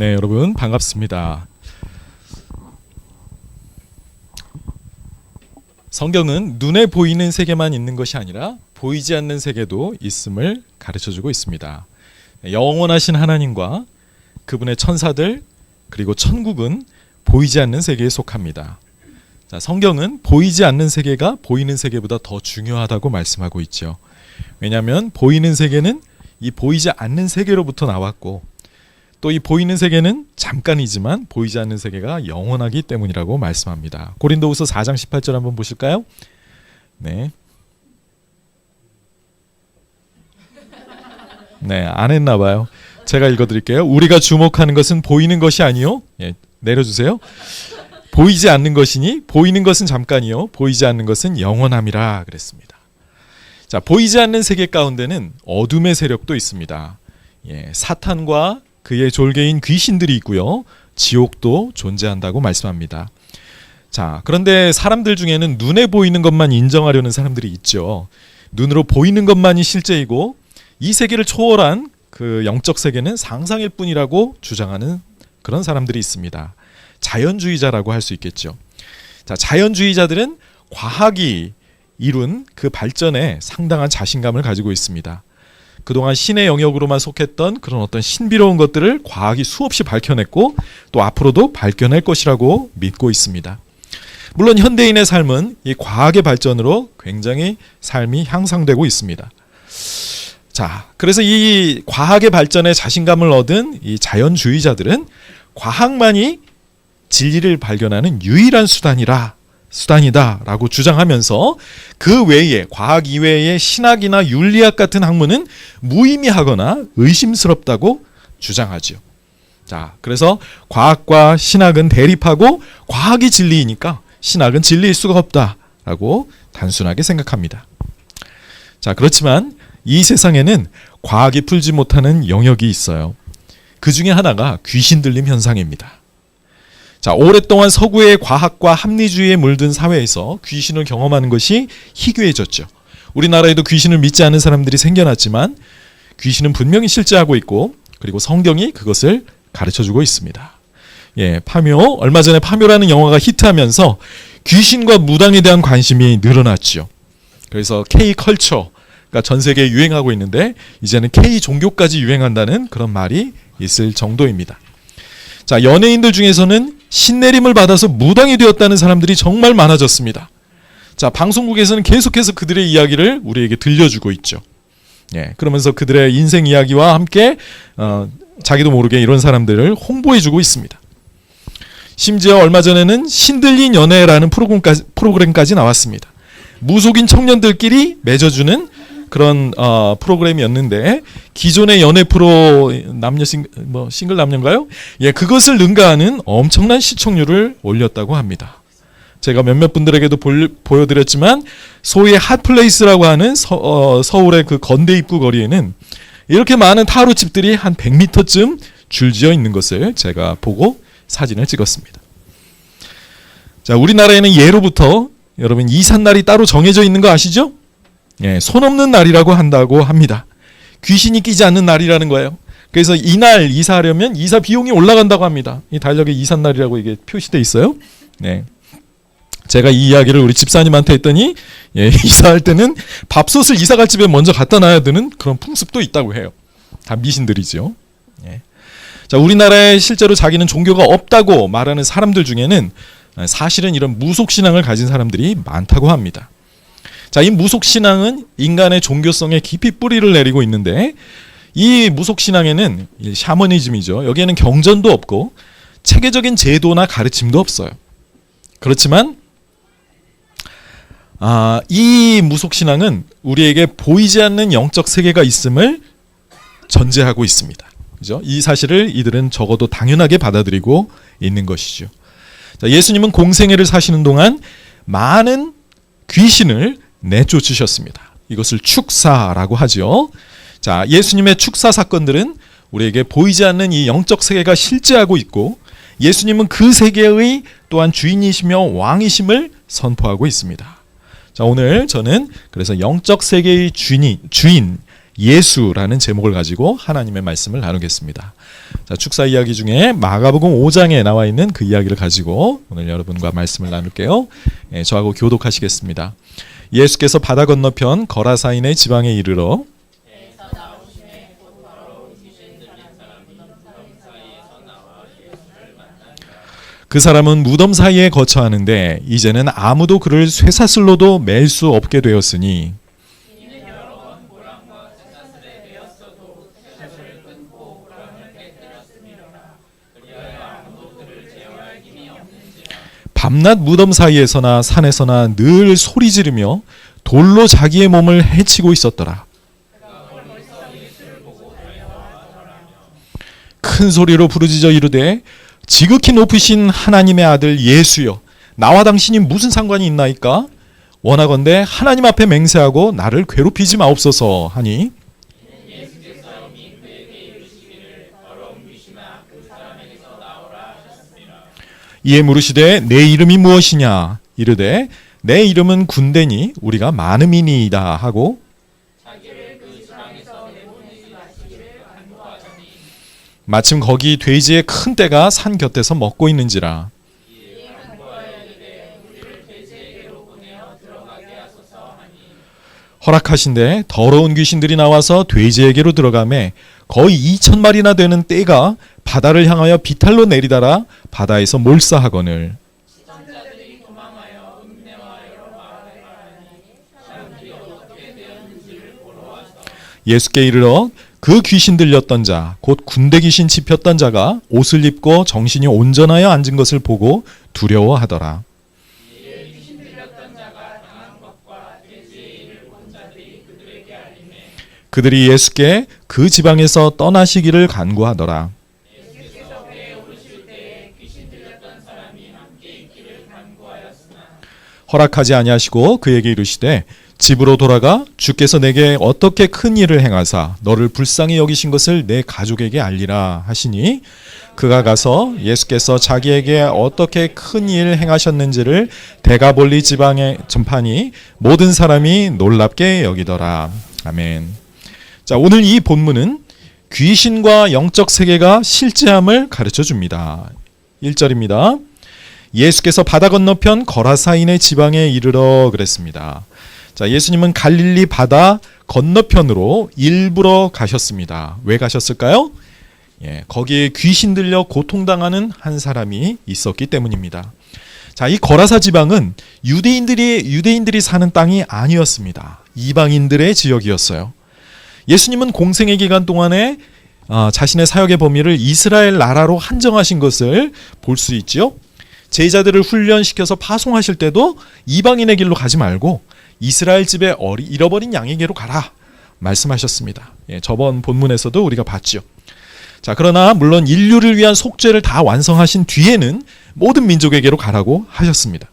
네, 여러분 반갑습니다. 성경은 눈에 보이는 세계만 있는 것이 아니라 보이지 않는 세계도 있음을 가르쳐주고 있습니다. 영원하신 하나님과 그분의 천사들 그리고 천국은 보이지 않는 세계에 속합니다. 자, 성경은 보이지 않는 세계가 보이는 세계보다 더 중요하다고 말씀하고 있죠. 왜냐하면 보이는 세계는 이 보이지 않는 세계로부터 나왔고 또 이 보이는 세계는 잠깐이지만 보이지 않는 세계가 영원하기 때문이라고 말씀합니다. 고린도후서 4장 18절 한번 보실까요? 네. 네, 안 했나 봐요. 제가 읽어드릴게요. 우리가 주목하는 것은 보이는 것이 아니요. 예, 내려주세요. 보이지 않는 것이니 보이는 것은 잠깐이요. 보이지 않는 것은 영원함이라 그랬습니다. 자, 보이지 않는 세계 가운데는 어둠의 세력도 있습니다. 예, 사탄과 그의 졸개인 귀신들이 있고요. 지옥도 존재한다고 말씀합니다. 자, 그런데 사람들 중에는 눈에 보이는 것만 인정하려는 사람들이 있죠. 눈으로 보이는 것만이 실제이고 이 세계를 초월한 그 영적 세계는 상상일 뿐이라고 주장하는 그런 사람들이 있습니다. 자연주의자라고 할 수 있겠죠. 자, 자연주의자들은 과학이 이룬 그 발전에 상당한 자신감을 가지고 있습니다. 그동안 신의 영역으로만 속했던 그런 어떤 신비로운 것들을 과학이 수없이 밝혀냈고 또 앞으로도 밝혀낼 것이라고 믿고 있습니다. 물론 현대인의 삶은 이 과학의 발전으로 굉장히 삶이 향상되고 있습니다. 자, 그래서 이 과학의 발전에 자신감을 얻은 이 자연주의자들은 과학만이 진리를 발견하는 유일한 수단이다라고 주장하면서 그 외에 과학 이외의 신학이나 윤리학 같은 학문은 무의미하거나 의심스럽다고 주장하죠. 자, 그래서 과학과 신학은 대립하고 과학이 진리이니까 신학은 진리일 수가 없다라고 단순하게 생각합니다. 자, 그렇지만 이 세상에는 과학이 풀지 못하는 영역이 있어요. 그 중에 하나가 귀신 들림 현상입니다. 자, 오랫동안 서구의 과학과 합리주의에 물든 사회에서 귀신을 경험하는 것이 희귀해졌죠. 우리나라에도 귀신을 믿지 않는 사람들이 생겨났지만 귀신은 분명히 실제하고 있고 그리고 성경이 그것을 가르쳐주고 있습니다. 예, 파묘, 얼마 전에 파묘라는 영화가 히트하면서 귀신과 무당에 대한 관심이 늘어났죠. 그래서 K컬처가 전 세계에 유행하고 있는데 이제는 K종교까지 유행한다는 그런 말이 있을 정도입니다. 자, 연예인들 중에서는 신내림을 받아서 무당이 되었다는 사람들이 정말 많아졌습니다. 자, 방송국에서는 계속해서 그들의 이야기를 우리에게 들려주고 있죠. 예, 그러면서 그들의 인생 이야기와 함께 자기도 모르게 이런 사람들을 홍보해주고 있습니다. 심지어 얼마 전에는 신들린 연애라는 프로그램까지 나왔습니다. 무속인 청년들끼리 맺어주는 그런 프로그램이었는데 기존의 연애 프로 싱글 남녀인가요? 예, 그것을 능가하는 엄청난 시청률을 올렸다고 합니다. 제가 몇몇 분들에게도 보여드렸지만 소위 핫플레이스라고 하는 서울의 그 건대 입구 거리에는 이렇게 많은 타로집들이 한 100m쯤 줄지어 있는 것을 제가 보고 사진을 찍었습니다. 자, 우리나라에는 예로부터 여러분 이삿날이 따로 정해져 있는 거 아시죠? 예, 손 없는 날이라고 한다고 합니다. 귀신이 끼지 않는 날이라는 거예요. 그래서 이날 이사하려면 이사 비용이 올라간다고 합니다. 이 달력에 이삿날이라고 이게 표시돼 있어요. 네. 제가 이 이야기를 우리 집사님한테 했더니 예, 이사할 때는 밥솥을 이사갈 집에 먼저 갖다 놔야 되는 그런 풍습도 있다고 해요. 다 미신들이죠. 예. 자, 우리나라에 실제로 자기는 종교가 없다고 말하는 사람들 중에는 사실은 이런 무속신앙을 가진 사람들이 많다고 합니다. 자, 이 무속신앙은 인간의 종교성에 깊이 뿌리를 내리고 있는데 이 무속신앙에는 샤머니즘이죠. 여기에는 경전도 없고 체계적인 제도나 가르침도 없어요. 그렇지만 이 무속신앙은 우리에게 보이지 않는 영적 세계가 있음을 전제하고 있습니다. 그죠? 이 사실을 이들은 적어도 당연하게 받아들이고 있는 것이죠. 자, 예수님은 공생애를 사시는 동안 많은 귀신을 내쫓으셨습니다. 이것을 축사라고 하죠. 자, 예수님의 축사 사건들은 우리에게 보이지 않는 이 영적 세계가 실제하고 있고 예수님은 그 세계의 또한 주인이시며 왕이심을 선포하고 있습니다. 자, 오늘 저는 그래서 영적 세계의 주인 예수라는 제목을 가지고 하나님의 말씀을 나누겠습니다. 자, 축사 이야기 중에 마가복음 5장에 나와 있는 그 이야기를 가지고 오늘 여러분과 말씀을 나눌게요. 저하고 교독하시겠습니다. 예수께서 바다 건너편 거라사인의 지방에 이르러 그 사람은 무덤 사이에 거처하는데 이제는 아무도 그를 쇠사슬로도 맬 수 없게 되었으니 밤낮 무덤 사이에서나 산에서나 늘 소리 지르며 돌로 자기의 몸을 해치고 있었더라. 큰 소리로 부르짖어 이르되 지극히 높으신 하나님의 아들 예수여, 나와 당신이 무슨 상관이 있나이까? 원하건대 하나님 앞에 맹세하고 나를 괴롭히지 마옵소서 하니 이에 물으시되 내 이름이 무엇이냐? 이르되 내 이름은 군대니 우리가 많음이니이다 하고 마침 거기 돼지의 큰 떼가 산 곁에서 먹고 있는지라. 허락하신데 더러운 귀신들이 나와서 돼지에게로 들어가매 거의 2,000마리나 되는 떼가 바다를 향하여 비탈로 내리다라 바다에서 몰사하거늘. 예수께 이르러 그 귀신 들렸던 자, 곧 군대 귀신 짚혔던 자가 옷을 입고 정신이 온전하여 앉은 것을 보고 두려워하더라. 그들이 예수께 그 지방에서 떠나시기를 간구하더라. 허락하지 아니하시고 그에게 이르시되 집으로 돌아가 주께서 내게 어떻게 큰 일을 행하사 너를 불쌍히 여기신 것을 내 가족에게 알리라 하시니 그가 가서 예수께서 자기에게 어떻게 큰 일을 행하셨는지를 데가볼리 지방에 전파니 모든 사람이 놀랍게 여기더라. 아멘. 자, 오늘 이 본문은 귀신과 영적 세계가 실제함을 가르쳐 줍니다. 1절입니다. 예수께서 바다 건너편 거라사인의 지방에 이르러 그랬습니다. 자, 예수님은 갈릴리 바다 건너편으로 일부러 가셨습니다. 왜 가셨을까요? 거기에 귀신 들려 고통당하는 한 사람이 있었기 때문입니다. 자, 이 거라사 지방은 유대인들이 사는 땅이 아니었습니다. 이방인들의 지역이었어요. 예수님은 공생의 기간 동안에 자신의 사역의 범위를 이스라엘 나라로 한정하신 것을 볼 수 있죠. 제자들을 훈련시켜서 파송하실 때도 이방인의 길로 가지 말고 이스라엘 집에 잃어버린 양에게로 가라 말씀하셨습니다. 저번 본문에서도 우리가 봤죠. 자, 그러나 물론 인류를 위한 속죄를 다 완성하신 뒤에는 모든 민족에게로 가라고 하셨습니다.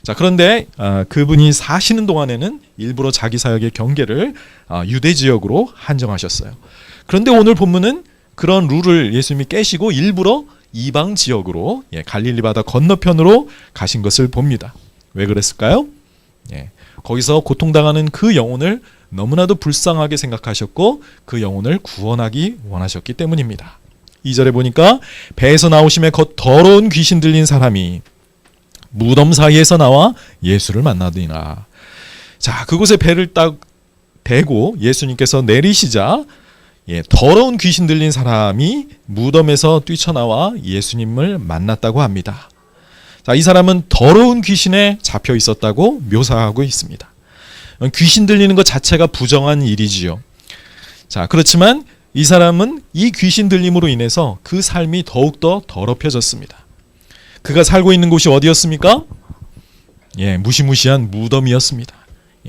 자, 그런데 그분이 사시는 동안에는 일부러 자기 사역의 경계를 유대 지역으로 한정하셨어요. 그런데 오늘 본문은 그런 룰을 예수님이 깨시고 일부러 이방 지역으로 갈릴리 바다 건너편으로 가신 것을 봅니다. 왜 그랬을까요? 거기서 고통당하는 그 영혼을 너무나도 불쌍하게 생각하셨고 그 영혼을 구원하기 원하셨기 때문입니다. 2절에 보니까 배에서 나오심에 곧 더러운 귀신 들린 사람이 무덤 사이에서 나와 예수를 만나더니라. 자, 그곳에 배를 딱 대고 예수님께서 내리시자 더러운 귀신 들린 사람이 무덤에서 뛰쳐나와 예수님을 만났다고 합니다. 자, 이 사람은 더러운 귀신에 잡혀 있었다고 묘사하고 있습니다. 귀신 들리는 것 자체가 부정한 일이지요. 자, 그렇지만 이 사람은 이 귀신 들림으로 인해서 그 삶이 더욱더 더럽혀졌습니다. 그가 살고 있는 곳이 어디였습니까? 무시무시한 무덤이었습니다.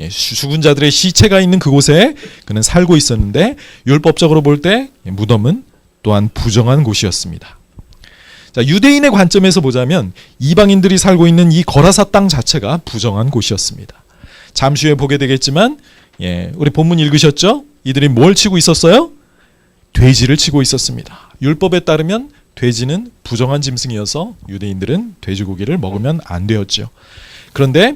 죽은 자들의 시체가 있는 그곳에 그는 살고 있었는데 율법적으로 볼 때 무덤은 또한 부정한 곳이었습니다. 자, 유대인의 관점에서 보자면 이방인들이 살고 있는 이 거라사 땅 자체가 부정한 곳이었습니다. 잠시 후에 보게 되겠지만 우리 본문 읽으셨죠? 이들이 뭘 치고 있었어요? 돼지를 치고 있었습니다. 율법에 따르면 돼지는 부정한 짐승이어서 유대인들은 돼지고기를 먹으면 안 되었죠. 그런데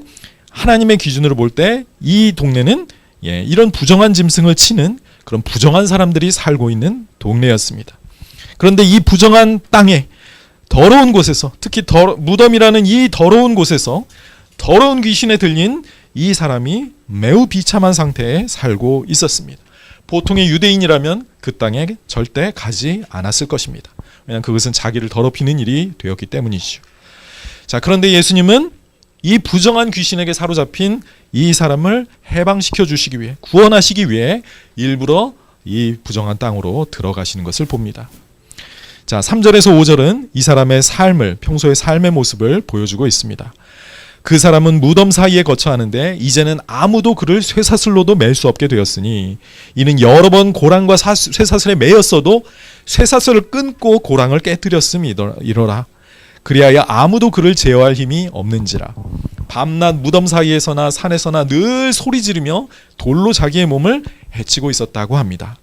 하나님의 기준으로 볼 때 이 동네는 이런 부정한 짐승을 치는 그런 부정한 사람들이 살고 있는 동네였습니다. 그런데 이 부정한 땅에 더러운 곳에서, 특히 무덤이라는 이 더러운 곳에서 더러운 귀신에 들린 이 사람이 매우 비참한 상태에 살고 있었습니다. 보통의 유대인이라면 그 땅에 절대 가지 않았을 것입니다. 왜냐하면 그것은 자기를 더럽히는 일이 되었기 때문이죠. 자, 그런데 예수님은 이 부정한 귀신에게 사로잡힌 이 사람을 해방시켜 주시기 위해, 구원하시기 위해 일부러 이 부정한 땅으로 들어가시는 것을 봅니다. 자, 3절에서 5절은 이 사람의 삶을, 평소의 삶의 모습을 보여주고 있습니다. 그 사람은 무덤 사이에 거처하는데 이제는 아무도 그를 쇠사슬로도 맬 수 없게 되었으니 이는 여러 번 고랑과 쇠사슬에 매였어도 쇠사슬을 끊고 고랑을 깨뜨렸음이 이러라. 그리하여 아무도 그를 제어할 힘이 없는지라. 밤낮 무덤 사이에서나 산에서나 늘 소리 지르며 돌로 자기의 몸을 해치고 있었다고 합니다.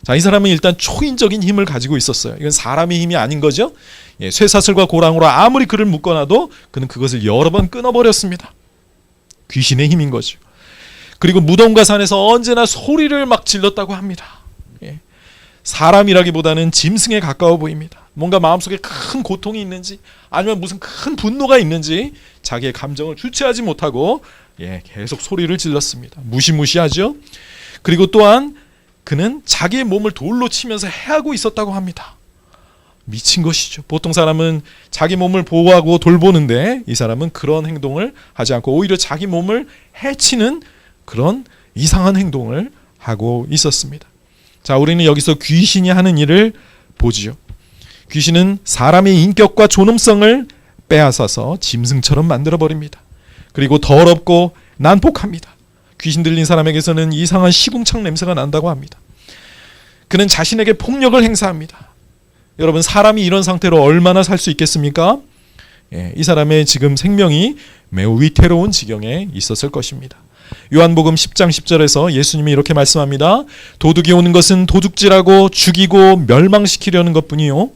자, 이 사람은 일단 초인적인 힘을 가지고 있었어요. 이건 사람의 힘이 아닌 거죠. 쇠사슬과 고랑으로 아무리 그를 묶어놔도 그는 그것을 여러 번 끊어버렸습니다. 귀신의 힘인 거죠. 그리고 무덤과 산에서 언제나 소리를 막 질렀다고 합니다. 사람이라기보다는 짐승에 가까워 보입니다. 뭔가 마음속에 큰 고통이 있는지 아니면 무슨 큰 분노가 있는지 자기의 감정을 주체하지 못하고 계속 소리를 질렀습니다. 무시무시하죠. 그리고 또한 그는 자기의 몸을 돌로 치면서 해하고 있었다고 합니다. 미친 것이죠. 보통 사람은 자기 몸을 보호하고 돌보는데 이 사람은 그런 행동을 하지 않고 오히려 자기 몸을 해치는 그런 이상한 행동을 하고 있었습니다. 자, 우리는 여기서 귀신이 하는 일을 보지요. 귀신은 사람의 인격과 존엄성을 빼앗아서 짐승처럼 만들어버립니다. 그리고 더럽고 난폭합니다. 귀신 들린 사람에게서는 이상한 시궁창 냄새가 난다고 합니다. 그는 자신에게 폭력을 행사합니다. 여러분, 사람이 이런 상태로 얼마나 살 수 있겠습니까? 이 사람의 지금 생명이 매우 위태로운 지경에 있었을 것입니다. 요한복음 10장 10절에서 예수님이 이렇게 말씀합니다. 도둑이 오는 것은 도둑질하고 죽이고 멸망시키려는 것뿐이요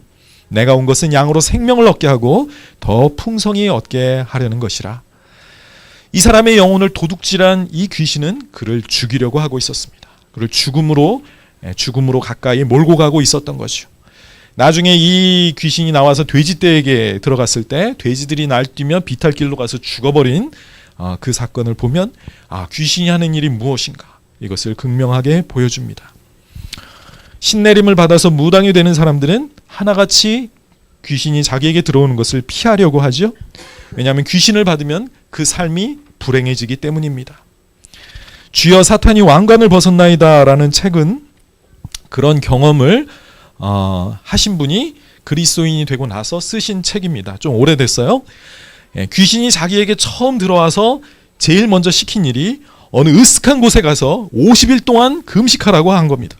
내가 온 것은 양으로 생명을 얻게 하고 더 풍성히 얻게 하려는 것이라. 이 사람의 영혼을 도둑질한 이 귀신은 그를 죽이려고 하고 있었습니다. 그를 죽음으로 가까이 몰고 가고 있었던 거죠. 나중에 이 귀신이 나와서 돼지떼에게 들어갔을 때 돼지들이 날뛰며 비탈길로 가서 죽어버린 그 사건을 보면 귀신이 하는 일이 무엇인가, 이것을 극명하게 보여줍니다. 신내림을 받아서 무당이 되는 사람들은 하나같이 귀신이 자기에게 들어오는 것을 피하려고 하죠. 왜냐하면 귀신을 받으면 그 삶이 불행해지기 때문입니다. 주여 사탄이 왕관을 벗었나이다 라는 책은 그런 경험을 하신 분이 그리스도인이 되고 나서 쓰신 책입니다. 좀 오래됐어요. 귀신이 자기에게 처음 들어와서 제일 먼저 시킨 일이 어느 으슥한 곳에 가서 50일 동안 금식하라고 한 겁니다.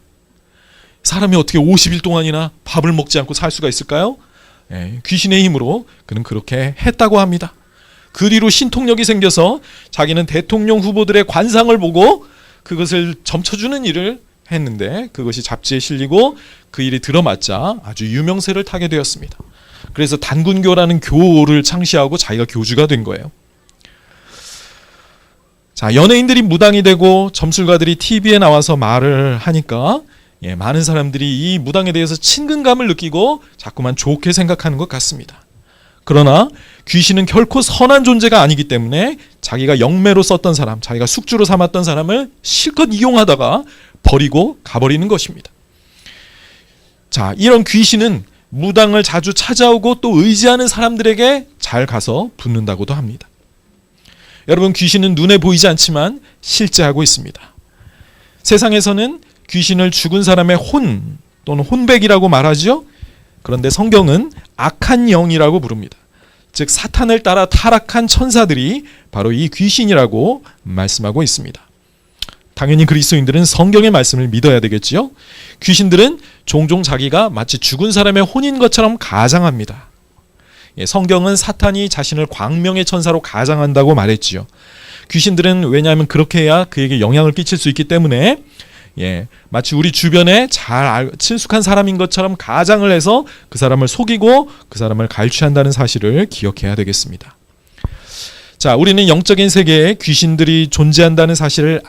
사람이 어떻게 50일 동안이나 밥을 먹지 않고 살 수가 있을까요? 귀신의 힘으로 그는 그렇게 했다고 합니다. 그 뒤로 신통력이 생겨서 자기는 대통령 후보들의 관상을 보고 그것을 점쳐주는 일을 했는데 그것이 잡지에 실리고 그 일이 들어맞자 아주 유명세를 타게 되었습니다. 그래서 단군교라는 교를 창시하고 자기가 교주가 된 거예요. 자, 연예인들이 무당이 되고 점술가들이 TV에 나와서 말을 하니까 많은 사람들이 이 무당에 대해서 친근감을 느끼고 자꾸만 좋게 생각하는 것 같습니다. 그러나 귀신은 결코 선한 존재가 아니기 때문에 자기가 영매로 썼던 사람, 자기가 숙주로 삼았던 사람을 실컷 이용하다가 버리고 가버리는 것입니다. 자, 이런 귀신은 무당을 자주 찾아오고 또 의지하는 사람들에게 잘 가서 붙는다고도 합니다. 여러분, 귀신은 눈에 보이지 않지만 실제하고 있습니다. 세상에서는 귀신을 죽은 사람의 혼 또는 혼백이라고 말하죠. 그런데 성경은 악한 영이라고 부릅니다. 즉 사탄을 따라 타락한 천사들이 바로 이 귀신이라고 말씀하고 있습니다. 당연히 그리스도인들은 성경의 말씀을 믿어야 되겠지요. 귀신들은 종종 자기가 마치 죽은 사람의 혼인 것처럼 가장합니다. 성경은 사탄이 자신을 광명의 천사로 가장한다고 말했지요. 귀신들은 왜냐하면 그렇게 해야 그에게 영향을 끼칠 수 있기 때문에 마치 우리 주변에 잘 친숙한 사람인 것처럼 가장을 해서 그 사람을 속이고 그 사람을 갈취한다는 사실을 기억해야 되겠습니다. 자, 우리는 영적인 세계에 귀신들이 존재한다는 사실을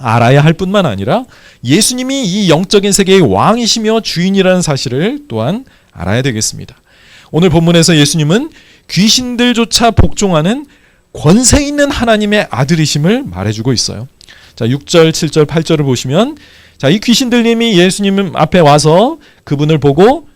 알아야 할 뿐만 아니라 예수님이 이 영적인 세계의 왕이시며 주인이라는 사실을 또한 알아야 되겠습니다. 오늘 본문에서 예수님은 귀신들조차 복종하는 권세 있는 하나님의 아들이심을 말해주고 있어요. 자, 6절, 7절, 8절을 보시면, 자, 이 귀신들님이 예수님 앞에 와서 그분을 보고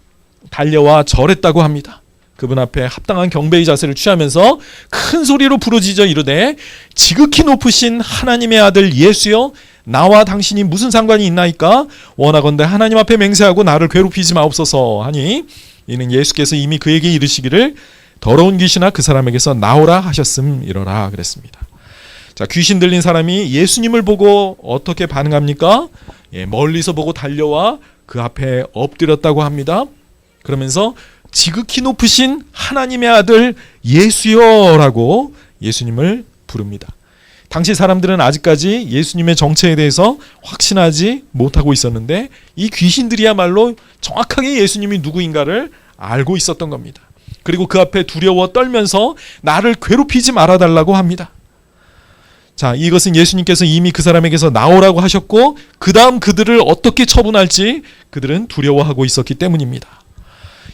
달려와 절했다고 합니다. 그분 앞에 합당한 경배의 자세를 취하면서 큰 소리로 부르짖어 이르되, 지극히 높으신 하나님의 아들 예수여, 나와 당신이 무슨 상관이 있나이까? 원하건대 하나님 앞에 맹세하고 나를 괴롭히지 마옵소서 하니, 이는 예수께서 이미 그에게 이르시기를 더러운 귀신아 그 사람에게서 나오라 하셨음이러라 그랬습니다. 자, 귀신 들린 사람이 예수님을 보고 어떻게 반응합니까? 멀리서 보고 달려와 그 앞에 엎드렸다고 합니다. 그러면서 지극히 높으신 하나님의 아들 예수여라고 예수님을 부릅니다. 당시 사람들은 아직까지 예수님의 정체에 대해서 확신하지 못하고 있었는데, 이 귀신들이야말로 정확하게 예수님이 누구인가를 알고 있었던 겁니다. 그리고 그 앞에 두려워 떨면서 나를 괴롭히지 말아달라고 합니다. 자, 이것은 예수님께서 이미 그 사람에게서 나오라고 하셨고, 그 다음 그들을 어떻게 처분할지 그들은 두려워하고 있었기 때문입니다.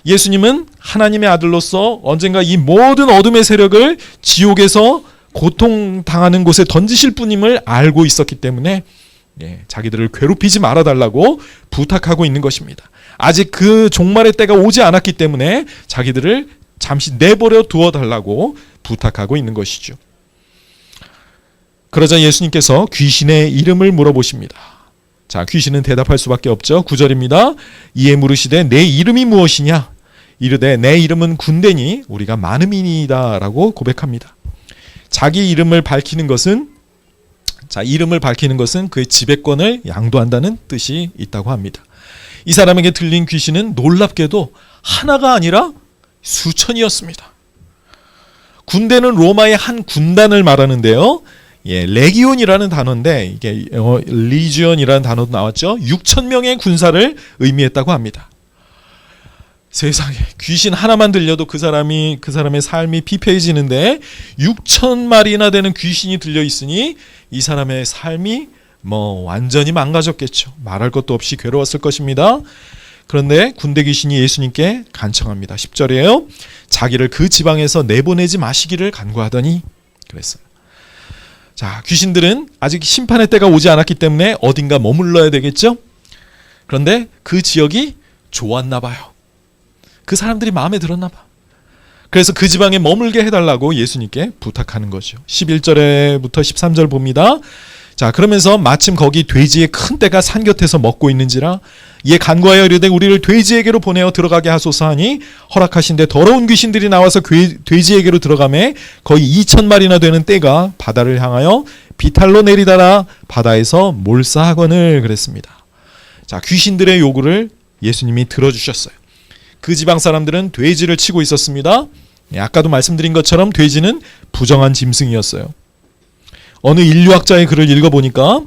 예수님은 하나님의 아들로서 언젠가 이 모든 어둠의 세력을 지옥에서 고통당하는 곳에 던지실 분임을 알고 있었기 때문에 자기들을 괴롭히지 말아달라고 부탁하고 있는 것입니다. 아직 그 종말의 때가 오지 않았기 때문에 자기들을 잠시 내버려 두어달라고 부탁하고 있는 것이죠. 그러자 예수님께서 귀신의 이름을 물어보십니다. 자, 귀신은 대답할 수밖에 없죠. 9절입니다. 이에 물으시되 내 이름이 무엇이냐? 이르되 내 이름은 군대니 우리가 많음이니이다 라고 고백합니다. 자기 이름을 밝히는 것은, 자, 이름을 밝히는 것은 그의 지배권을 양도한다는 뜻이 있다고 합니다. 이 사람에게 들린 귀신은 놀랍게도 하나가 아니라 수천이었습니다. 군대는 로마의 한 군단을 말하는데요. 레기온이라는 단어인데, 이게 리지언이라는 단어도 나왔죠. 6천 명의 군사를 의미했다고 합니다. 세상에, 귀신 하나만 들려도 그 사람의 삶이 피폐해지는데 6천 마리나 되는 귀신이 들려 있으니 이 사람의 삶이 완전히 망가졌겠죠. 말할 것도 없이 괴로웠을 것입니다. 그런데 군대 귀신이 예수님께 간청합니다. 10절이에요. 자기를 그 지방에서 내보내지 마시기를 간구하더니 그랬어요. 자, 귀신들은 아직 심판의 때가 오지 않았기 때문에 어딘가 머물러야 되겠죠. 그런데 그 지역이 좋았나 봐요. 그 사람들이 마음에 들었나 봐. 그래서 그 지방에 머물게 해달라고 예수님께 부탁하는 거죠. 11절부터 13절 봅니다. 자, 그러면서 마침 거기 돼지의 큰 떼가 산 곁에서 먹고 있는지라 이에 간구하여 이르되 우리를 돼지에게로 보내어 들어가게 하소서 하니 허락하신데 더러운 귀신들이 나와서 돼지에게로 들어가매 거의 2천 마리나 되는 떼가 바다를 향하여 비탈로 내리다라 바다에서 몰사하거늘 그랬습니다. 자, 귀신들의 요구를 예수님이 들어주셨어요. 그 지방 사람들은 돼지를 치고 있었습니다. 아까도 말씀드린 것처럼 돼지는 부정한 짐승이었어요. 어느 인류학자의 글을 읽어보니까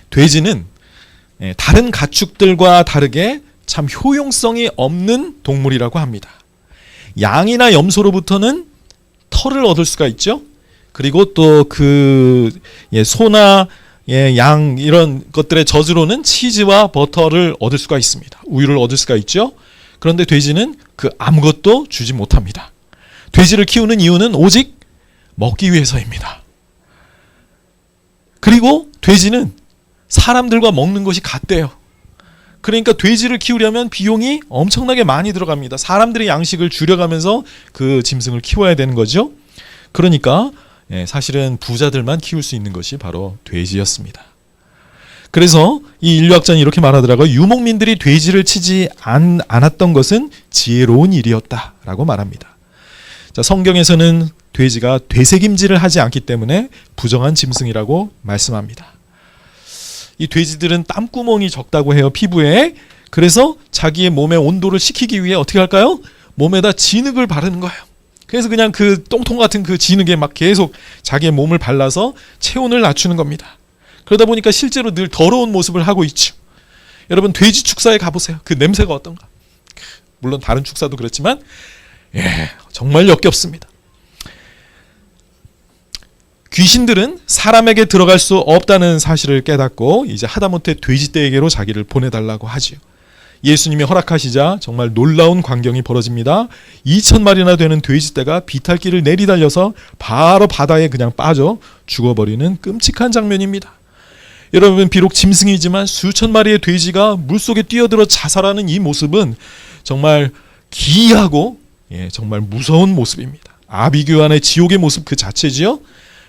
돼지는 다른 가축들과 다르게 참 효용성이 없는 동물이라고 합니다. 양이나 염소로부터는 털을 얻을 수가 있죠. 그리고 또 소나 양 이런 것들의 젖으로는 치즈와 버터를 얻을 수가 있습니다. 우유를 얻을 수가 있죠. 그런데 돼지는 그 아무것도 주지 못합니다. 돼지를 키우는 이유는 오직 먹기 위해서입니다. 그리고 돼지는 사람들과 먹는 것이 같대요. 그러니까 돼지를 키우려면 비용이 엄청나게 많이 들어갑니다. 사람들의 양식을 줄여가면서 그 짐승을 키워야 되는 거죠. 그러니까 사실은 부자들만 키울 수 있는 것이 바로 돼지였습니다. 그래서 이 인류학자는 이렇게 말하더라고요. 유목민들이 돼지를 치지 않았던 것은 지혜로운 일이었다라고 말합니다. 자, 성경에서는 돼지가 되새김질을 하지 않기 때문에 부정한 짐승이라고 말씀합니다. 이 돼지들은 땀구멍이 적다고 해요, 피부에. 그래서 자기의 몸의 온도를 식히기 위해 어떻게 할까요? 몸에다 진흙을 바르는 거예요. 그래서 그냥 그 똥통 같은 그 진흙에 막 계속 자기의 몸을 발라서 체온을 낮추는 겁니다. 그러다 보니까 실제로 늘 더러운 모습을 하고 있죠. 여러분, 돼지 축사에 가보세요. 그 냄새가 어떤가? 물론 다른 축사도 그렇지만 정말 역겹습니다. 귀신들은 사람에게 들어갈 수 없다는 사실을 깨닫고 이제 하다못해 돼지떼에게로 자기를 보내달라고 하지요. 예수님이 허락하시자 정말 놀라운 광경이 벌어집니다. 2,000마리나 되는 돼지떼가 비탈길을 내리달려서 바로 바다에 그냥 빠져 죽어버리는 끔찍한 장면입니다. 여러분, 비록 짐승이지만 수천 마리의 돼지가 물속에 뛰어들어 자살하는 이 모습은 정말 기이하고 정말 무서운 모습입니다. 아비규환의 지옥의 모습 그 자체지요.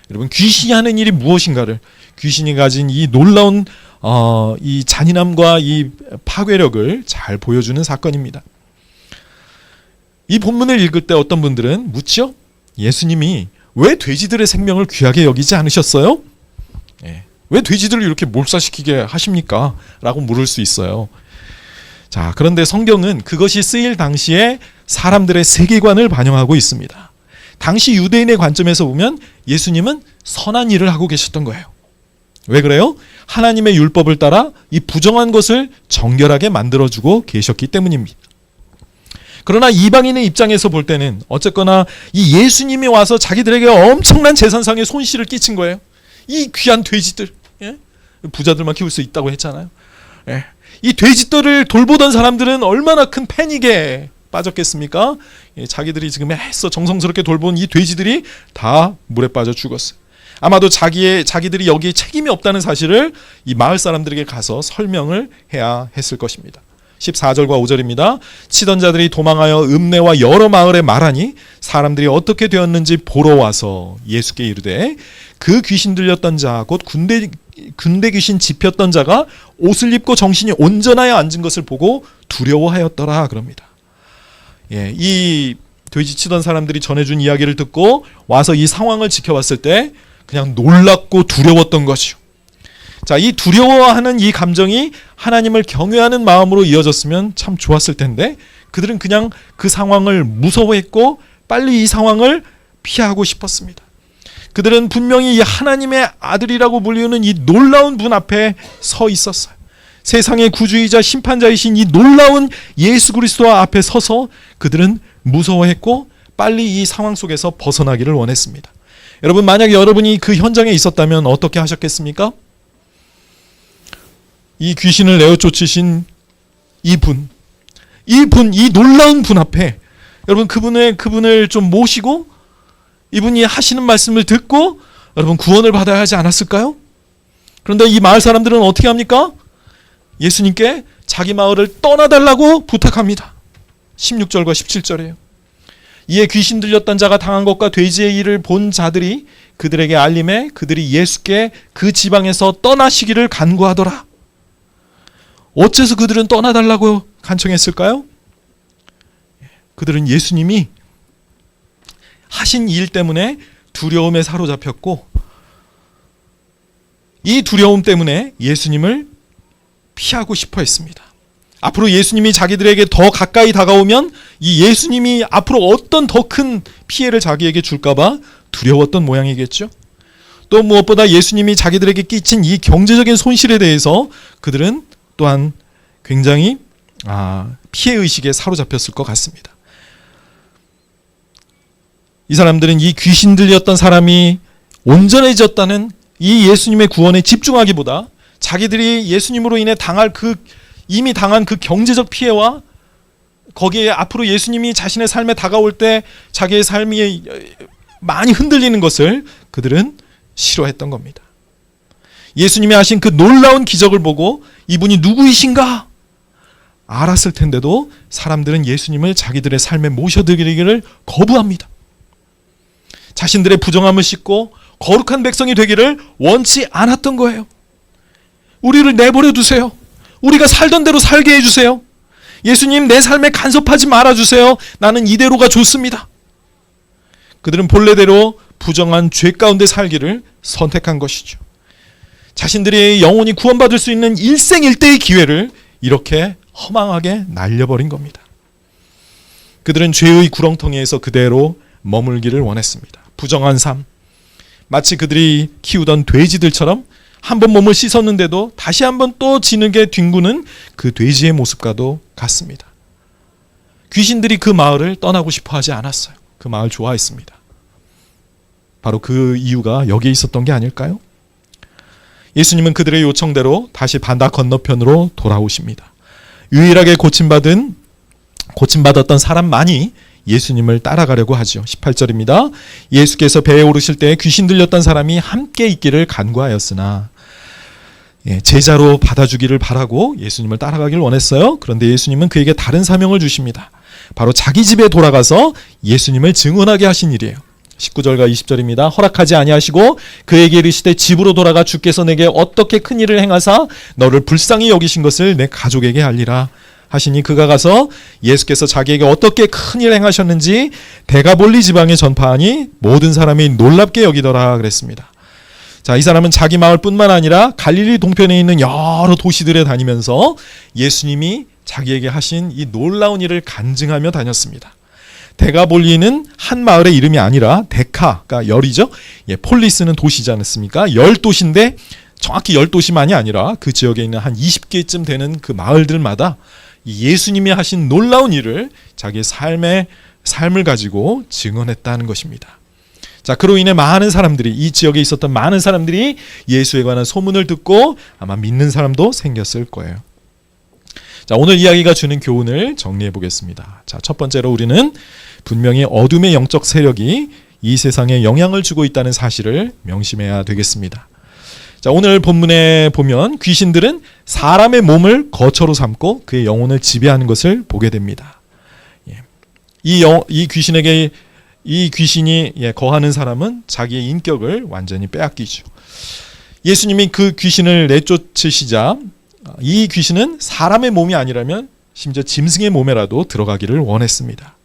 여러분, 귀신이 하는 일이 무엇인가를, 귀신이 가진 이 놀라운 이 잔인함과 이 파괴력을 잘 보여주는 사건입니다. 이 본문을 읽을 때 어떤 분들은 묻죠. 예수님이 왜 돼지들의 생명을 귀하게 여기지 않으셨어요? 왜 돼지들을 이렇게 몰살시키게 하십니까? 라고 물을 수 있어요. 자, 그런데 성경은 그것이 쓰일 당시에 사람들의 세계관을 반영하고 있습니다. 당시 유대인의 관점에서 보면 예수님은 선한 일을 하고 계셨던 거예요. 왜 그래요? 하나님의 율법을 따라 이 부정한 것을 정결하게 만들어주고 계셨기 때문입니다. 그러나 이방인의 입장에서 볼 때는 어쨌거나 이 예수님이 와서 자기들에게 엄청난 재산상의 손실을 끼친 거예요. 이 귀한 돼지들, 부자들만 키울 수 있다고 했잖아요. 이 돼지들을 돌보던 사람들은 얼마나 큰 패닉에 빠졌겠습니까? 자기들이 지금 애써 정성스럽게 돌본 이 돼지들이 다 물에 빠져 죽었어요. 아마도 자기들이 여기에 책임이 없다는 사실을 이 마을 사람들에게 가서 설명을 해야 했을 것입니다. 14절과 5절입니다. 치던 자들이 도망하여 읍내와 여러 마을에 말하니 사람들이 어떻게 되었는지 보러 와서 예수께 이르되 그 귀신 들렸던 자 곧 군대 귀신 집혔던 자가 옷을 입고 정신이 온전하여 앉은 것을 보고 두려워하였더라 그럽니다. 이 돼지 치던 사람들이 전해준 이야기를 듣고 와서 이 상황을 지켜봤을 때 그냥 놀랍고 두려웠던 것이요. 자, 이 두려워하는 이 감정이 하나님을 경외하는 마음으로 이어졌으면 참 좋았을 텐데 그들은 그냥 그 상황을 무서워했고 빨리 이 상황을 피하고 싶었습니다. 그들은 분명히 이 하나님의 아들이라고 불리우는 이 놀라운 분 앞에 서 있었어요. 세상의 구주이자 심판자이신 이 놀라운 예수 그리스도 앞에 서서 그들은 무서워했고 빨리 이 상황 속에서 벗어나기를 원했습니다. 여러분, 만약에 여러분이 그 현장에 있었다면 어떻게 하셨겠습니까? 이 귀신을 내어 쫓으신 이 놀라운 분 앞에 여러분 그분을 좀 모시고 이분이 하시는 말씀을 듣고 여러분 구원을 받아야 하지 않았을까요? 그런데 이 마을 사람들은 어떻게 합니까? 예수님께 자기 마을을 떠나달라고 부탁합니다. 16절과 17절이에요. 이에 귀신 들렸던 자가 당한 것과 돼지의 일을 본 자들이 그들에게 알림해 그들이 예수께 그 지방에서 떠나시기를 간구하더라. 어째서 그들은 떠나달라고 간청했을까요? 그들은 예수님이 하신 일 때문에 두려움에 사로잡혔고 이 두려움 때문에 예수님을 피하고 싶어 했습니다. 앞으로 예수님이 자기들에게 더 가까이 다가오면 이 예수님이 앞으로 어떤 더 큰 피해를 자기에게 줄까봐 두려웠던 모양이겠죠. 또 무엇보다 예수님이 자기들에게 끼친 이 경제적인 손실에 대해서 그들은 또한 굉장히 피해의식에 사로잡혔을 것 같습니다. 이 사람들은 이 귀신 들렸던 사람이 온전해졌다는 이 예수님의 구원에 집중하기보다 자기들이 예수님으로 인해 이미 당한 그 경제적 피해와 거기에 앞으로 예수님이 자신의 삶에 다가올 때 자기의 삶이 많이 흔들리는 것을 그들은 싫어했던 겁니다. 예수님이 하신 그 놀라운 기적을 보고 이분이 누구이신가 알았을 텐데도 사람들은 예수님을 자기들의 삶에 모셔드리기를 거부합니다. 자신들의 부정함을 씻고 거룩한 백성이 되기를 원치 않았던 거예요. 우리를 내버려 두세요. 우리가 살던 대로 살게 해주세요. 예수님, 내 삶에 간섭하지 말아주세요. 나는 이대로가 좋습니다. 그들은 본래대로 부정한 죄 가운데 살기를 선택한 것이죠. 자신들이 영혼이 구원받을 수 있는 일생일대의 기회를 이렇게 허망하게 날려버린 겁니다. 그들은 죄의 구렁텅이에서 그대로 머물기를 원했습니다. 부정한 삶, 마치 그들이 키우던 돼지들처럼 한번 몸을 씻었는데도 다시 한번 또 진흙에 뒹구는 그 돼지의 모습과도 같습니다. 귀신들이 그 마을을 떠나고 싶어 하지 않았어요. 그 마을 좋아했습니다. 바로 그 이유가 여기에 있었던 게 아닐까요? 예수님은 그들의 요청대로 다시 바다 건너편으로 돌아오십니다. 유일하게 고침받았던 사람만이 예수님을 따라가려고 하죠. 18절입니다. 예수께서 배에 오르실 때 귀신 들렸던 사람이 함께 있기를 간구하였으나, 제자로 받아주기를 바라고 예수님을 따라가길 원했어요. 그런데 예수님은 그에게 다른 사명을 주십니다. 바로 자기 집에 돌아가서 예수님을 증언하게 하신 일이에요. 19절과 20절입니다. 허락하지 아니하시고 그에게 이르시되 집으로 돌아가 주께서 내게 어떻게 큰 일을 행하사 너를 불쌍히 여기신 것을 내 가족에게 알리라 하시니, 그가 가서 예수께서 자기에게 어떻게 큰 일을 행하셨는지 데가볼리 지방에 전파하니 모든 사람이 놀랍게 여기더라 그랬습니다. 자, 이 사람은 자기 마을뿐만 아니라 갈릴리 동편에 있는 여러 도시들에 다니면서 예수님이 자기에게 하신 이 놀라운 일을 간증하며 다녔습니다. 데가볼리는 한 마을의 이름이 아니라 데카가 열이죠. 폴리스는 도시지 않습니까? 10도시인데 정확히 10도시만이 아니라 그 지역에 있는 한 20개쯤 되는 그 마을들마다 예수님이 하신 놀라운 일을 자기의 삶을 가지고 증언했다는 것입니다. 자, 그로 인해 많은 사람들이, 이 지역에 있었던 많은 사람들이 예수에 관한 소문을 듣고 아마 믿는 사람도 생겼을 거예요. 자, 오늘 이야기가 주는 교훈을 정리해 보겠습니다. 자, 첫 번째로 우리는 분명히 어둠의 영적 세력이 이 세상에 영향을 주고 있다는 사실을 명심해야 되겠습니다. 자, 오늘 본문에 보면 귀신들은 사람의 몸을 거처로 삼고 그의 영혼을 지배하는 것을 보게 됩니다. 이 귀신이 거하는 사람은 자기의 인격을 완전히 빼앗기죠. 예수님이 그 귀신을 내쫓으시자 이 귀신은 사람의 몸이 아니라면 심지어 짐승의 몸에라도 들어가기를 원했습니다.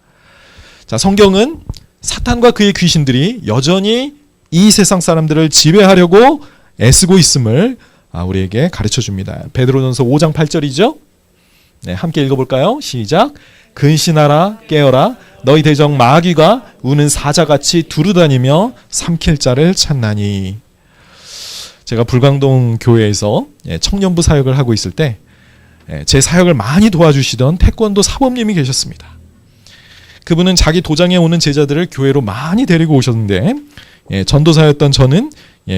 자, 성경은 사탄과 그의 귀신들이 여전히 이 세상 사람들을 지배하려고 애쓰고 있음을 우리에게 가르쳐 줍니다. 베드로전서 5장 8절이죠. 네, 함께 읽어볼까요? 시작. 근신하라 깨어라 너희 대적 마귀가 우는 사자같이 두루다니며 삼킬 자를 찾나니. 제가 불광동 교회에서 청년부 사역을 하고 있을 때 제 사역을 많이 도와주시던 태권도 사범님이 계셨습니다. 그분은 자기 도장에 오는 제자들을 교회로 많이 데리고 오셨는데 전도사였던 저는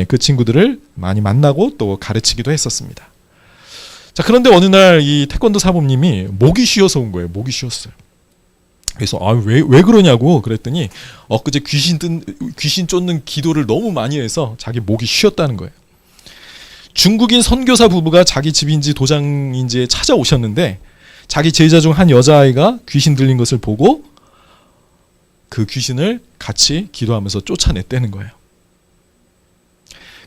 그 친구들을 많이 만나고 또 가르치기도 했었습니다. 자, 그런데 어느 날 이 태권도 사범님이 목이 쉬어서 온 거예요. 목이 쉬었어요. 그래서 왜 그러냐고 그랬더니 엊그제 귀신 쫓는 기도를 너무 많이 해서 자기 목이 쉬었다는 거예요. 중국인 선교사 부부가 자기 집인지 도장인지에 찾아오셨는데 자기 제자 중 한 여자아이가 귀신 들린 것을 보고 그 귀신을 같이 기도하면서 쫓아냈다는 거예요.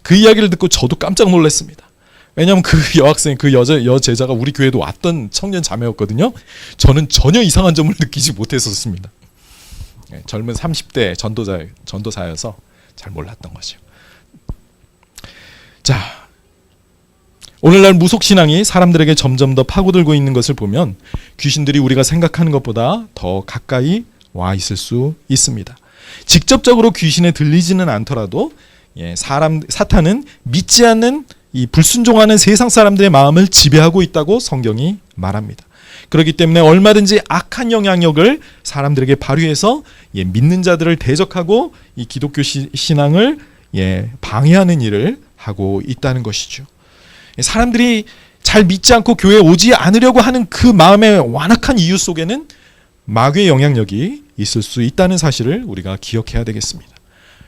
그 이야기를 듣고 저도 깜짝 놀랐습니다. 왜냐하면 그 여학생, 그 여제자가 우리 교회도 왔던 청년 자매였거든요. 저는 전혀 이상한 점을 느끼지 못했었습니다. 젊은 30대 전도사여서 잘 몰랐던 거죠. 자, 오늘날 무속신앙이 사람들에게 점점 더 파고들고 있는 것을 보면 귀신들이 우리가 생각하는 것보다 더 가까이 와 있을 수 있습니다. 직접적으로 귀신에 들리지는 않더라도 사탄은 믿지 않는 이 불순종하는 세상 사람들의 마음을 지배하고 있다고 성경이 말합니다. 그렇기 때문에 얼마든지 악한 영향력을 사람들에게 발휘해서 믿는 자들을 대적하고 이 기독교 신앙을 방해하는 일을 하고 있다는 것이죠. 사람들이 잘 믿지 않고 교회에 오지 않으려고 하는 그 마음의 완악한 이유 속에는 마귀의 영향력이 있을 수 있다는 사실을 우리가 기억해야 되겠습니다.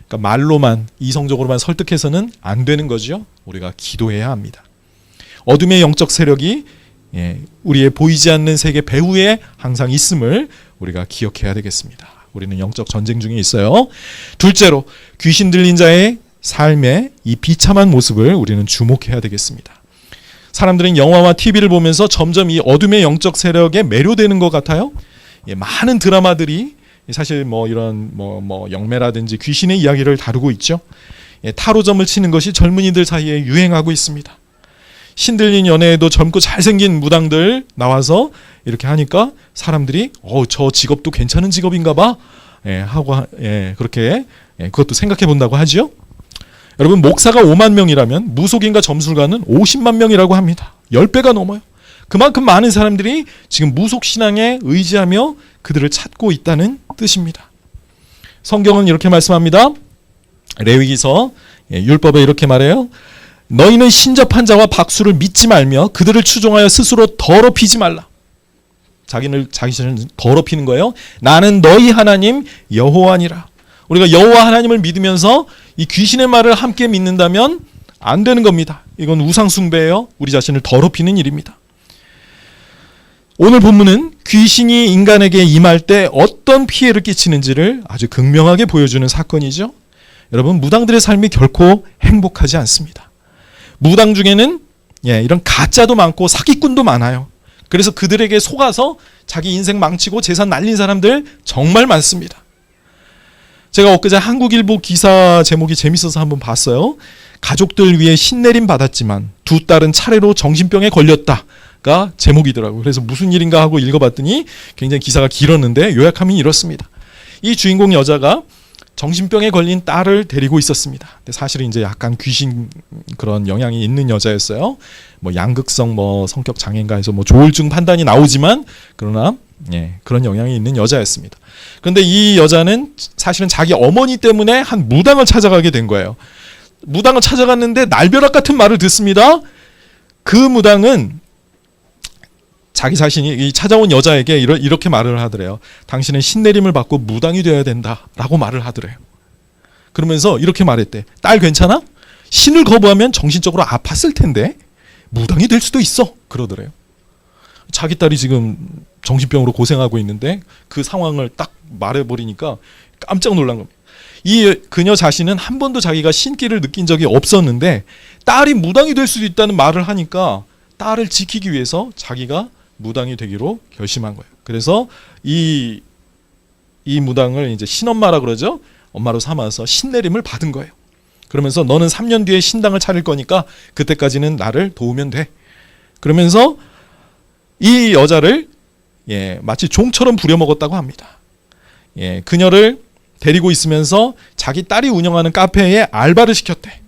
그러니까 말로만 이성적으로만 설득해서는 안 되는 거죠. 우리가 기도해야 합니다. 어둠의 영적 세력이 우리의 보이지 않는 세계 배후에 항상 있음을 우리가 기억해야 되겠습니다. 우리는 영적 전쟁 중에 있어요. 둘째로 귀신 들린 자의 삶의 이 비참한 모습을 우리는 주목해야 되겠습니다. 사람들은 영화와 TV를 보면서 점점 이 어둠의 영적 세력에 매료되는 것 같아요. 많은 드라마들이 사실 이런 영매라든지 귀신의 이야기를 다루고 있죠. 타로점을 치는 것이 젊은이들 사이에 유행하고 있습니다. 신들린 연애에도 젊고 잘생긴 무당들 나와서 이렇게 하니까 사람들이 저 직업도 괜찮은 직업인가 봐 하고 그렇게 그것도 생각해 본다고 하죠. 여러분, 목사가 5만 명이라면 무속인과 점술가는 50만 명이라고 합니다. 10배가 넘어요. 그만큼 많은 사람들이 지금 무속신앙에 의지하며 그들을 찾고 있다는 뜻입니다. 성경은 이렇게 말씀합니다. 레위기서 율법에 이렇게 말해요. 너희는 신접한 자와 박수를 믿지 말며 그들을 추종하여 스스로 더럽히지 말라. 자기 자신을 더럽히는 거예요. 나는 너희 하나님 여호와니라. 우리가 여호와 하나님을 믿으면서 이 귀신의 말을 함께 믿는다면 안 되는 겁니다. 이건 우상 숭배예요. 우리 자신을 더럽히는 일입니다. 오늘 본문은 귀신이 인간에게 임할 때 어떤 피해를 끼치는지를 아주 극명하게 보여주는 사건이죠. 여러분, 무당들의 삶이 결코 행복하지 않습니다. 무당 중에는 이런 가짜도 많고 사기꾼도 많아요. 그래서 그들에게 속아서 자기 인생 망치고 재산 날린 사람들 정말 많습니다. 제가 엊그제 한국일보 기사 제목이 재밌어서 한번 봤어요. 가족들 위해 신내림 받았지만 두 딸은 차례로 정신병에 걸렸다가 제목이더라고요. 그래서 무슨 일인가 하고 읽어봤더니 굉장히 기사가 길었는데 요약하면 이렇습니다. 이 주인공 여자가 정신병에 걸린 딸을 데리고 있었습니다. 근데 사실은 이제 약간 귀신 그런 영향이 있는 여자였어요. 뭐 양극성 성격 장애인가 해서 조울증 판단이 나오지만 그러나 그런 영향이 있는 여자였습니다. 그런데 이 여자는 사실은 자기 어머니 때문에 한 무당을 찾아가게 된 거예요. 무당을 찾아갔는데 날벼락 같은 말을 듣습니다. 그 무당은 자기 자신이 이 찾아온 여자에게 이렇게 말을 하더래요. 당신은 신내림을 받고 무당이 되어야 된다라고 말을 하더래요. 그러면서 이렇게 말했대. 딸 괜찮아? 신을 거부하면 정신적으로 아팠을 텐데 무당이 될 수도 있어. 그러더래요. 자기 딸이 지금 정신병으로 고생하고 있는데 그 상황을 딱 말해버리니까 깜짝 놀란 겁니다. 이 그녀 자신은 한 번도 자기가 신기를 느낀 적이 없었는데 딸이 무당이 될 수도 있다는 말을 하니까 딸을 지키기 위해서 자기가 무당이 되기로 결심한 거예요. 그래서 이 무당을 이제 신엄마라 그러죠. 엄마로 삼아서 신내림을 받은 거예요. 그러면서 너는 3년 뒤에 신당을 차릴 거니까 그때까지는 나를 도우면 돼. 그러면서 이 여자를 마치 종처럼 부려먹었다고 합니다. 그녀를 데리고 있으면서 자기 딸이 운영하는 카페에 알바를 시켰대.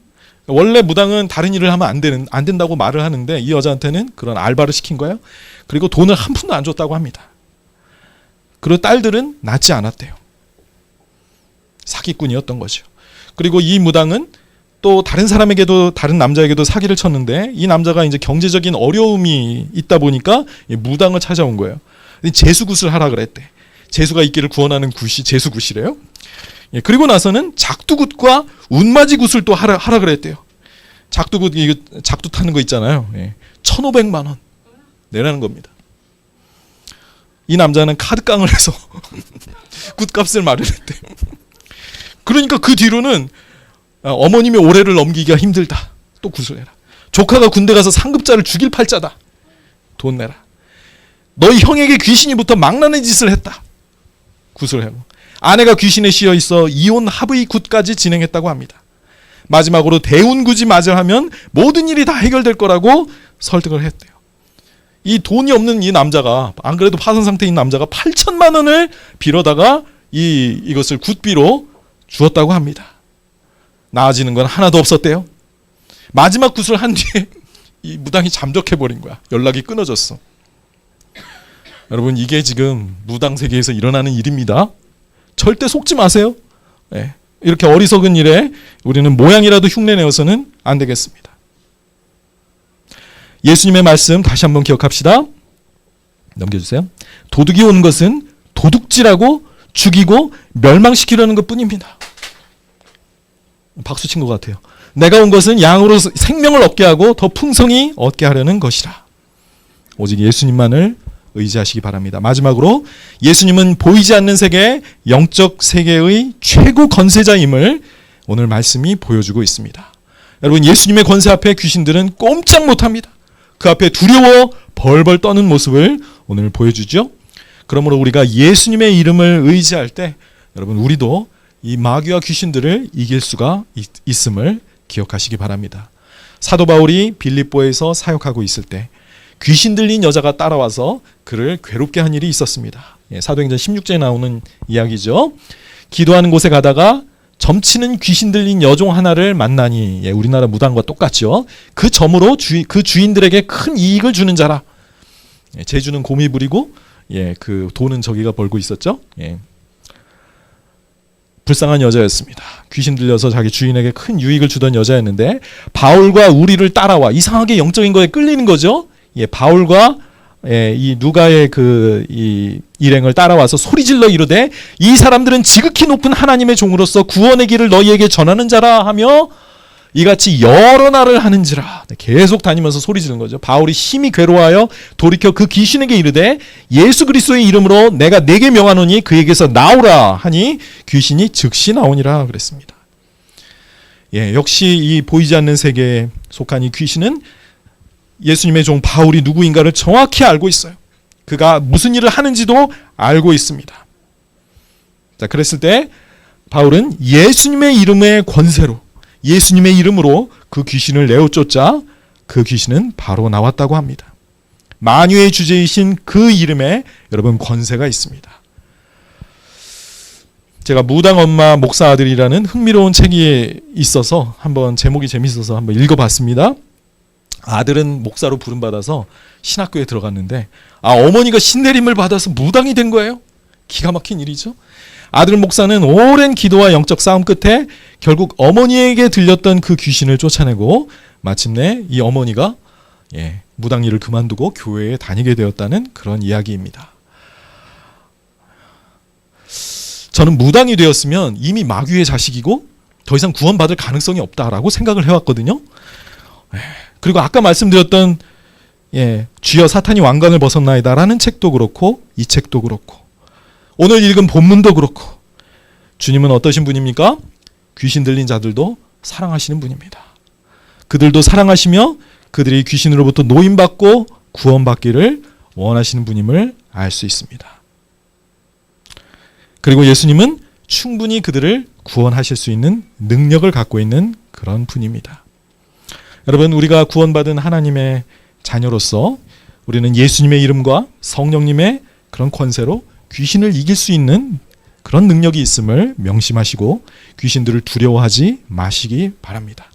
원래 무당은 다른 일을 하면 안 된다고 말을 하는데 이 여자한테는 그런 알바를 시킨 거예요. 그리고 돈을 한 푼도 안 줬다고 합니다. 그리고 딸들은 낳지 않았대요. 사기꾼이었던 거죠. 그리고 이 무당은 또 다른 사람에게도 다른 남자에게도 사기를 쳤는데 이 남자가 이제 경제적인 어려움이 있다 보니까 무당을 찾아온 거예요. 재수굿을 하라 그랬대. 재수가 있기를 구원하는 굿이 재수굿이래요. 그리고 나서는 작두굿과 운마지굿을 또 하라 그랬대요. 작두굿 이거 작두 타는 거 있잖아요. 1,500만 원 내라는 겁니다. 이 남자는 카드깡을 해서 굿값을 마련했대요. 그러니까 그 뒤로는 어머님의 올해를 넘기기가 힘들다. 또 굿을 해라. 조카가 군대 가서 상급자를 죽일 팔자다. 돈 내라. 너희 형에게 귀신이 붙어 망나는 짓을 했다. 굿을 하고. 아내가 귀신에 씌여 있어 이혼 합의 굿까지 진행했다고 합니다. 마지막으로 대운굿이 맞이하면 모든 일이 다 해결될 거라고 설득을 했대요. 이 돈이 없는 이 남자가 안 그래도 파산 상태인 남자가 8천만 원을 빌어다가 이것을 굿비로 주었다고 합니다. 나아지는 건 하나도 없었대요. 마지막 굿을 한 뒤에 이 무당이 잠적해버린 거야. 연락이 끊어졌어. 여러분 이게 지금 무당 세계에서 일어나는 일입니다. 절대 속지 마세요. 이렇게 어리석은 일에 우리는 모양이라도 흉내내어서는 안 되겠습니다. 예수님의 말씀 다시 한번 기억합시다. 넘겨주세요. 도둑이 오는 것은 도둑질하고 죽이고 멸망시키려는 것뿐입니다. 박수 친 것 같아요. 내가 온 것은 양으로 생명을 얻게 하고 더 풍성히 얻게 하려는 것이라. 오직 예수님만을 의지하시기 바랍니다. 마지막으로 예수님은 보이지 않는 세계, 영적 세계의 최고 권세자임을 오늘 말씀이 보여주고 있습니다. 여러분 예수님의 권세 앞에 귀신들은 꼼짝 못합니다. 그 앞에 두려워 벌벌 떠는 모습을 오늘 보여주죠. 그러므로 우리가 예수님의 이름을 의지할 때 여러분 우리도 이 마귀와 귀신들을 이길 수가 있음을 기억하시기 바랍니다. 사도 바울이 빌립보에서 사역하고 있을 때 귀신 들린 여자가 따라와서 그를 괴롭게 한 일이 있었습니다. 사도행전 16장에 나오는 이야기죠. 기도하는 곳에 가다가 점치는 귀신 들린 여종 하나를 만나니 우리나라 무당과 똑같죠. 그 점으로 그 주인들에게 큰 이익을 주는 자라. 제주는 곰이 부리고 그 돈은 저기가 벌고 있었죠. 불쌍한 여자였습니다. 귀신 들려서 자기 주인에게 큰 유익을 주던 여자였는데 바울과 우리를 따라와 이상하게 영적인 거에 끌리는 거죠. 바울과 이 누가의 이 일행을 따라와서 소리질러 이르되 이 사람들은 지극히 높은 하나님의 종으로서 구원의 길을 너희에게 전하는 자라 하며 이같이 여러 날을 하는지라. 계속 다니면서 소리 지르는 거죠. 바울이 심히 괴로워하여 돌이켜 그 귀신에게 이르되 예수 그리스도의 이름으로 내가 네게 명하노니 그에게서 나오라 하니 귀신이 즉시 나오니라 그랬습니다. 역시 이 보이지 않는 세계에 속한 이 귀신은 예수님의 종 바울이 누구인가를 정확히 알고 있어요. 그가 무슨 일을 하는지도 알고 있습니다. 자, 그랬을 때 바울은 예수님의 이름의 권세로 예수님의 이름으로 그 귀신을 내어쫓자 그 귀신은 바로 나왔다고 합니다. 만유의 주제이신 그 이름에 여러분 권세가 있습니다. 제가 무당 엄마 목사 아들이라는 흥미로운 책이 있어서 한번 제목이 재밌어서 한번 읽어봤습니다. 아들은 목사로 부름받아서 신학교에 들어갔는데 어머니가 신내림을 받아서 무당이 된 거예요. 기가 막힌 일이죠. 아들 목사는 오랜 기도와 영적 싸움 끝에 결국 어머니에게 들렸던 그 귀신을 쫓아내고 마침내 이 어머니가 무당 일을 그만두고 교회에 다니게 되었다는 그런 이야기입니다. 저는 무당이 되었으면 이미 마귀의 자식이고 더 이상 구원받을 가능성이 없다라고 생각을 해왔거든요. 그리고 아까 말씀드렸던 주여 사탄이 왕관을 벗었나이다라는 책도 그렇고 이 책도 그렇고 오늘 읽은 본문도 그렇고 주님은 어떠신 분입니까? 귀신 들린 자들도 사랑하시는 분입니다. 그들도 사랑하시며 그들이 귀신으로부터 노임받고 구원받기를 원하시는 분임을 알 수 있습니다. 그리고 예수님은 충분히 그들을 구원하실 수 있는 능력을 갖고 있는 그런 분입니다. 여러분, 우리가 구원받은 하나님의 자녀로서 우리는 예수님의 이름과 성령님의 그런 권세로 귀신을 이길 수 있는 그런 능력이 있음을 명심하시고 귀신들을 두려워하지 마시기 바랍니다.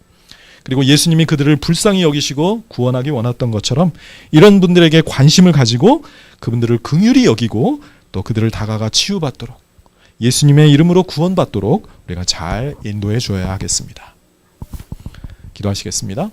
그리고 예수님이 그들을 불쌍히 여기시고 구원하기 원했던 것처럼 이런 분들에게 관심을 가지고 그분들을 긍휼히 여기고 또 그들을 다가가 치유받도록 예수님의 이름으로 구원받도록 우리가 잘 인도해 줘야 하겠습니다. 기도하시겠습니다.